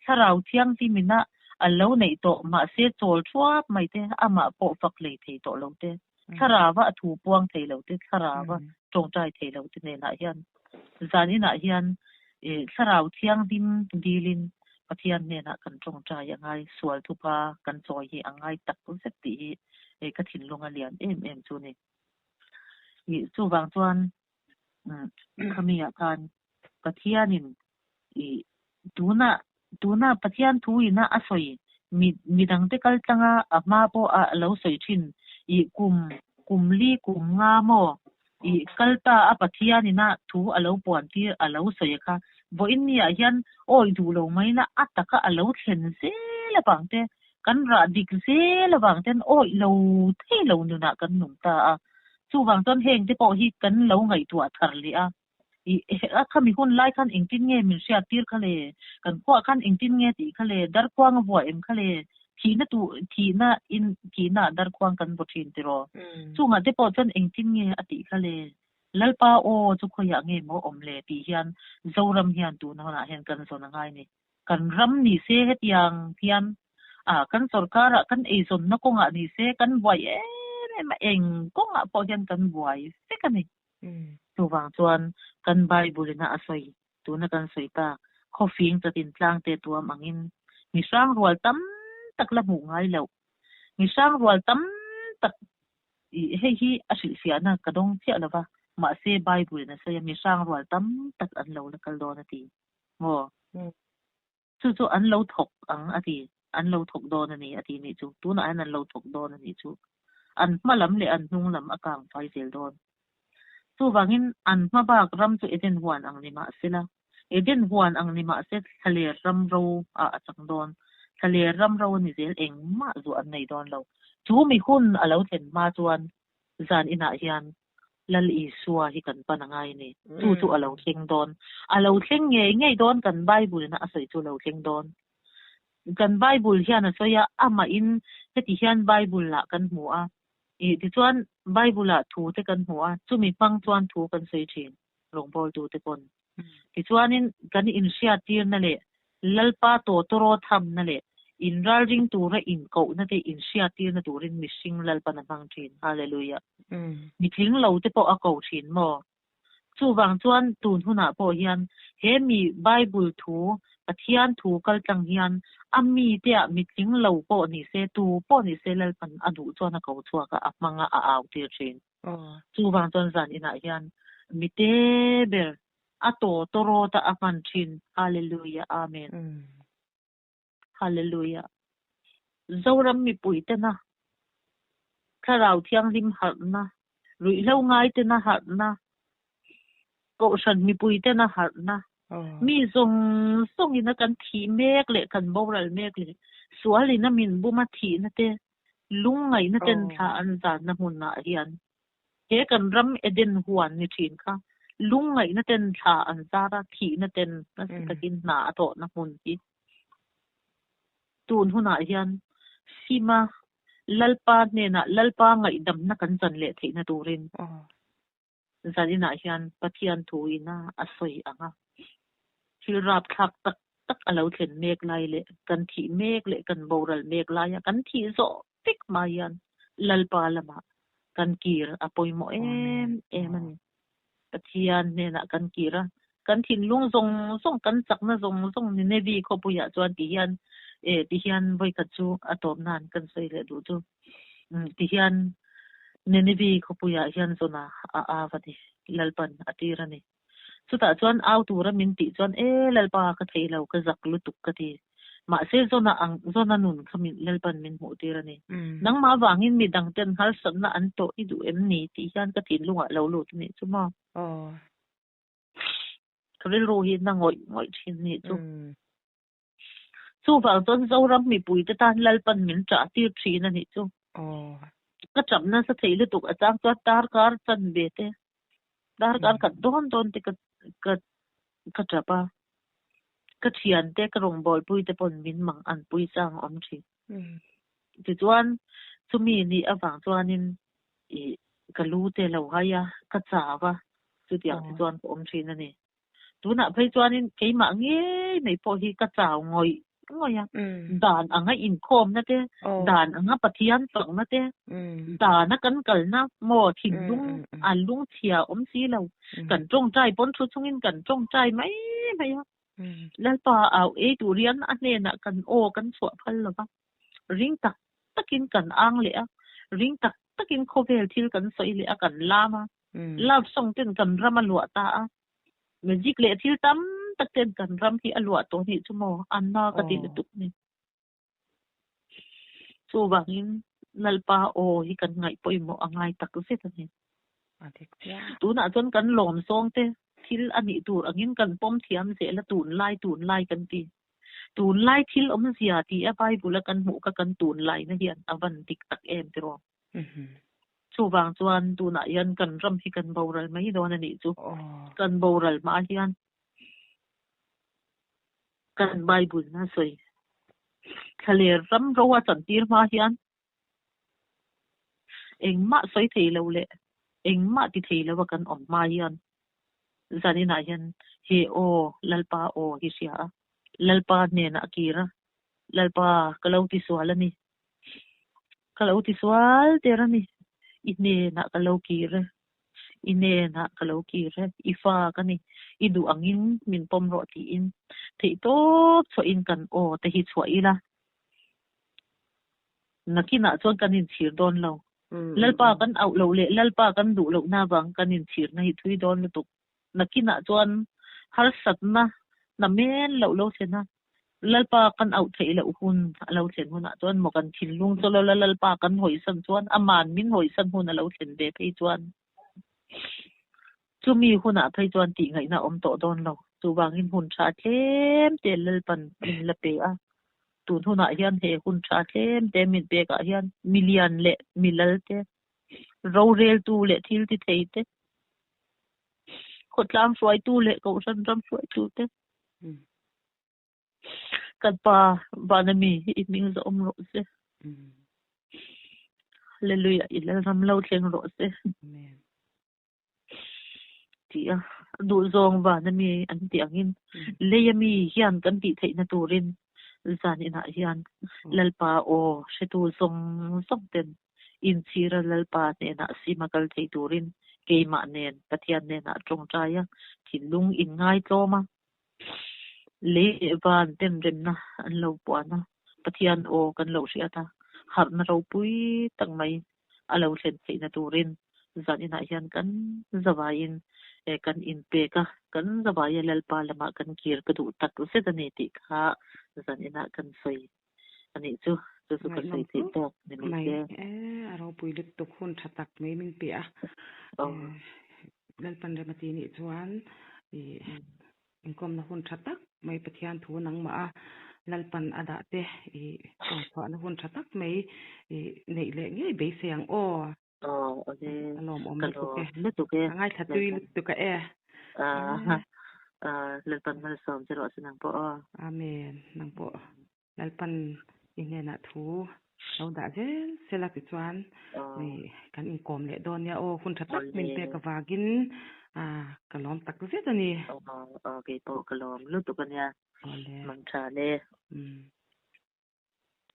tharau thiang ti mina alo nei to ma se chol thuap mai te ama po fak le thei to lo te tharawa thu puang thei lo te tharawa tong trai thei lo te ne na hian zani na hian tharau thiang dim dilin pathian ne na kan tong trai angai sual thupa kan choi hi angai tak pu se ti ka thin longa lian em chu ni chu wang chuan khamia kan pathianin tuna pathian thuina asoi mi dang te kal tanga ama po a lo soi thin kumli kumnga mo kalta a pathianina thu alo pon ti alo soi kha voin nia hian oi du lo mai na ataka alo thlen se la bangte kan ra dik se la bangten oi lo thei lo nu na kan num ta chu wang ton heng te po hi kan lo ngai tu a thar li a khami hun lai khan engtin nge min sia tir khale kan ko khan engtin nge ti khale dar kwang vo em khale thina dar kwang kan bo thin tiro chunga te po chon engtin nge ati khale lalpa chu khoya nge mo omle ti hian zoram hian tu na hian kan zona ngai ni kan ram ni se hetiang hian kan sarkara kan izon na ko nga ni se kan buai ma eng ko nga po yan kan buai se kan ni tu wang chuan kan Bible na asoi tu na kan soi ta khofing ta tin tlang te tu mangin mi sang rual tam tak la mu ngai lo mi sang rual tam tak hi asil sia na kadong sia lawa ma se Bible na se mi sang rual tam tak an lo la kal do na ti mo chu an lo thok ang ati an lo thok do na ni ati ni chu tu na an lo thok do na ni chu an malam le an nung lam akang phai sel don chu wangin an ma ba ram chu eden huan ang ni ma sila eden huan ang ni ma se thale ram ro a chang don thale ram ro ni zel eng ma zu an nei don lo chu mi hun alo then ma chuan zan ina hian lal i suwa hi kan panangai ni chu alo thing don alo thing nge don kan Bible na asoi chu lo thing don kan Bible hian asoya ama in heti hian Bible la kan mu a ti chuan Bible la thu te kan mu a chu mi pang chuan thu kan sei thin rong bol tu te kon ti chuan in kan in sia tir na le lalpa to toro tham na le in ring tu ra in ko na te in sia tir na turin missing lalpa na bang thin hallelujah mi thing lo te po a ko thin mo chu wang chuan tun huna po hian he mi Bible thu pathian thu kal tang hian ami te mi thing lo po ni se tu po ni se lalpan adu chuan a ko chua ka amanga a aw tir thin chu wang chuan zan ina hian mi te ber a to toro ta aman thin hallelujah amen hallelujah zoram mi pui te na tharau thiang lim har na rui lo ngai te na har na ko san mi pui te na har na mi zong ina kan thi mek le kan boral mek le suali na min buma thi na te lungai na ten tha an zan na hun na hian he kan ram eden huan ni thin kha lungai na ten tha an zara thi na ten na takin na to na hun hi tun huna hian sima lalpa ne na lalpa ngai dam na kan chan le thei na turin zanina hian pathian thuina asoi anga hilrap thak tak alo thlen mek lai le kan thi mek le kan boral mek lai kan thi zo tik ma yan lalpa lama kan kir apoi mo em ani pathian ne na kan kira kan thin lung zong kan chak na zong ni ne bi kho puya chuan ti hian voi ka chu atom nan kan sei le du chu ti hian ne ne bi kho puya hian zona a vati lalpan atirani chuta chuan au tura min ti chuan lalpa ka theilo ka zak lu tuk ka ti ma se zona nun khamin lalpan min mu tirani nang ma wangin mi dang ten hal san na an to i du em ni ti hian ka thin lunga lo lut ni chuma khril ro hi na ngoi thin ni chu wang chuan zoram mi pui te tan lalpan min tra tir thin ani chu ka cham na sa thei lu tuk achang chuan tar kar chan be te dar kar ka don te ka chapa ka thian te ka rong bol pui te pon min mang an pui chang om thi ti chuan chumi ni awang chuanin ka lu te lo haya ka chawa chu tiang ti chuan ko om thin ani tuna phei chuanin keima nge nei po hi ka chaw ngoi dan anga in khom na te dan anga pathian chang na te dan na kan kal na mo thin lung thia om si lo kan tong trai pon thu chungin kan tong trai mai lalpa au turian ane na kan kan chwa phal lo ba ring tak takin kan ang le ring tak takin khovel thil kan soi le kan lama love song ten kan rama lua ta magic le thil tam tak ten kan ram hi alwa to ni chumo anna ka ti tuk ni chu wangin lalpa hi kan ngai poi mo angai tak se ta ni tu na chon kan lom song te thil ani tur angin kan pom thiam se la tun lai kan ti tun lai thil om zia ti a Bible kan mu ka kan tun lai na hian avan tik tak em ti ro chu wang chuan tu na yan kan ram hi kan boral mai don ani chu kan boral ma hian kan Bible na soi khale ram rowa chan tir ma hian engma soi thei lo le engma ti thei lo kan om ma hian zanina hian he lalpa hi sia lalpa ne na kira lalpa kalau ti swal ani kalau ti swal terani ine na kalau kire ine na kalau kire ifa kani idu angin min pom ro ti in thei to so in kan o te hi chwa ila nakina chon kanin thir don lo lalpa kan au lo le lalpa kan du lo na bang kanin thir na hi thui don lu tuk nakina chon har sat na men lo chena lalpa kan au thei lo hun lo chen hun a chon mo kan thin lung cho lo lalpa kan hoi san chon aman min hoi san hun lo chen be phei chon chu mi hun a phei chon ti ngai na om to don lo chu bangin hun tha them te lalpan in la pe a tun hun a hian he hun tha them te min pe ka hian million le milal te ro rel tu le thil ti thei te khotlam froi tu le ko san ram froi tu te kan pa banami it means om ro se hallelujah ila ram lo thleng ro se amen tia du zong banami an ti angin leyami hian kan ti thei na turin zan ina hian lalpa o shetu zong zong ten in sira lalpa ne na simakal thei turin keima nen pathian ne na trong chaya thinlung in ngai tloma le van tem rem na an lo puana pathian o kan lo ria ta har na ro pui tang mai alo thlen thei na turin zan ina hian kan zawain kan in pe ka kan zawai lalpa lama kan kir ka du tak se ta ne ti kha zan ina kan soi ani chu kan soi ti to ne mi ke aro pui lik tuk hun thatak mai min pe a lalpan re mati ni chuan inkom na hun thatak mai pathian thu nang ma a lalpan ada te pangpha na hun thatak mai nei le nge be siang o ode alom om le tu ke ngai thatui tu ka lalpan mal som jero sinang po amen nang po lalpan ine na thu lo da zel sela ti chuan ni kan inkom le don ya o hun thatak min pe ka wagin kalom tak zet ani ke po kalom lu tu kan ya man tha le